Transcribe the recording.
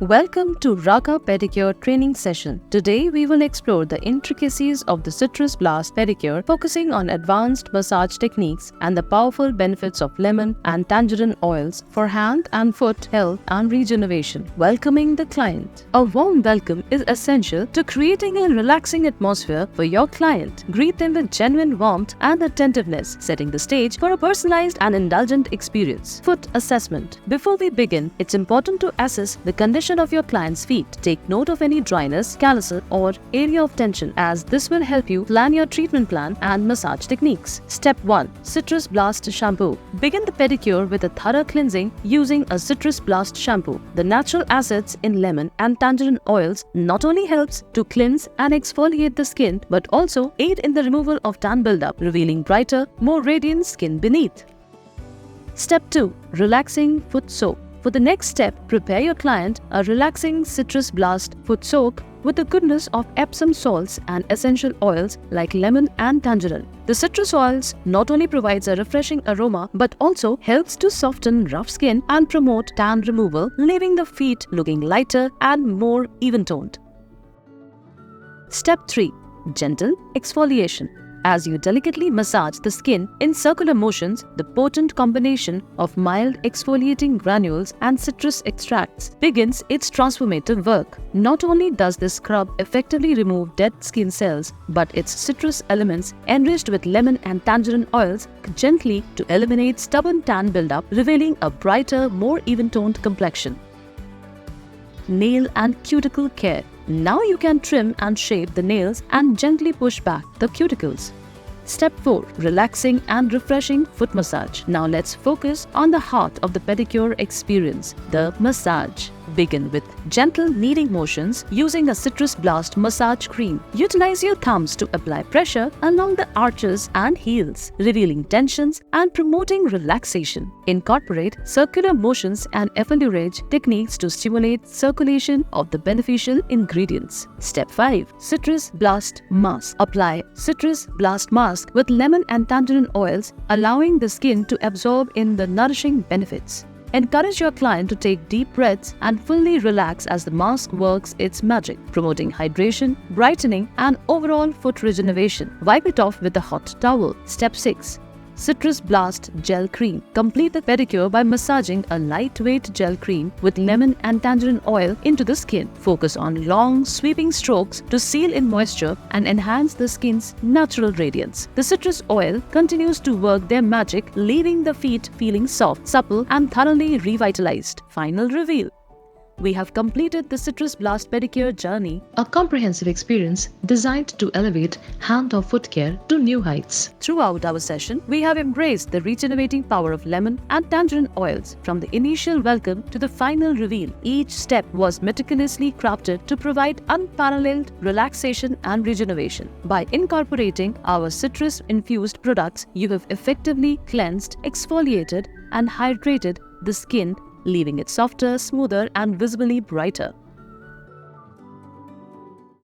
Welcome to Raka Pedicure Training Session. Today we will explore the intricacies of the Citrus Blast Pedicure, focusing on advanced massage techniques and the powerful benefits of lemon and tangerine oils for hand and foot health and regeneration. Welcoming the client. A warm welcome is essential to creating a relaxing atmosphere for your client. Greet them with genuine warmth and attentiveness, setting the stage for a personalized and indulgent experience. Foot assessment. Before we begin, it's important to assess the condition of your client's feet. Take note of any dryness, calluses, or area of tension, as this will help you plan your treatment plan and massage techniques. Step 1. Citrus Blast Shampoo. Begin the pedicure with a thorough cleansing using a Citrus Blast shampoo. The natural acids in lemon and tangerine oils not only helps to cleanse and exfoliate the skin, but also aid in the removal of tan buildup, revealing brighter, more radiant skin beneath. Step 2. Relaxing Foot Soak. For the next step, prepare your client a relaxing Citrus Blast foot soak with the goodness of Epsom salts and essential oils like lemon and tangerine. The citrus oils not only provides a refreshing aroma but also helps to soften rough skin and promote tan removal, leaving the feet looking lighter and more even-toned. Step 3. Gentle Exfoliation. As you delicately massage the skin in circular motions, the potent combination of mild exfoliating granules and citrus extracts begins its transformative work. Not only does this scrub effectively remove dead skin cells, but its citrus elements, enriched with lemon and tangerine oils, gently to eliminate stubborn tan buildup, revealing a brighter, more even-toned complexion. Nail and Cuticle Care. Now you can trim and shape the nails and gently push back the cuticles. Step 4. Relaxing and refreshing foot massage. Now let's focus on the heart of the pedicure experience, the massage. Begin with gentle kneading motions using a Citrus Blast massage cream. Utilize your thumbs to apply pressure along the arches and heels, revealing tensions and promoting relaxation. Incorporate circular motions and effleurage techniques to stimulate circulation of the beneficial ingredients. Step 5. Citrus Blast Mask. Apply Citrus Blast Mask with lemon and tangerine oils, allowing the skin to absorb in the nourishing benefits. Encourage your client to take deep breaths and fully relax as the mask works its magic, promoting hydration, brightening, and overall foot regeneration. Wipe it off with a hot towel. Step 6. Citrus Blast Gel Cream. Complete the pedicure by massaging a lightweight gel cream with lemon and tangerine oil into the skin. Focus on long, sweeping strokes to seal in moisture and enhance the skin's natural radiance. The citrus oil continues to work their magic, leaving the feet feeling soft, supple, and thoroughly revitalized. Final reveal. We have completed the Citrus Blast Pedicure journey, a comprehensive experience designed to elevate hand or foot care to new heights. Throughout our session, we have embraced the regenerating power of lemon and tangerine oils. From the initial welcome to the final reveal, each step was meticulously crafted to provide unparalleled relaxation and regeneration. By incorporating our citrus-infused products, you have effectively cleansed, exfoliated, and hydrated the skin, leaving it softer, smoother, and visibly brighter.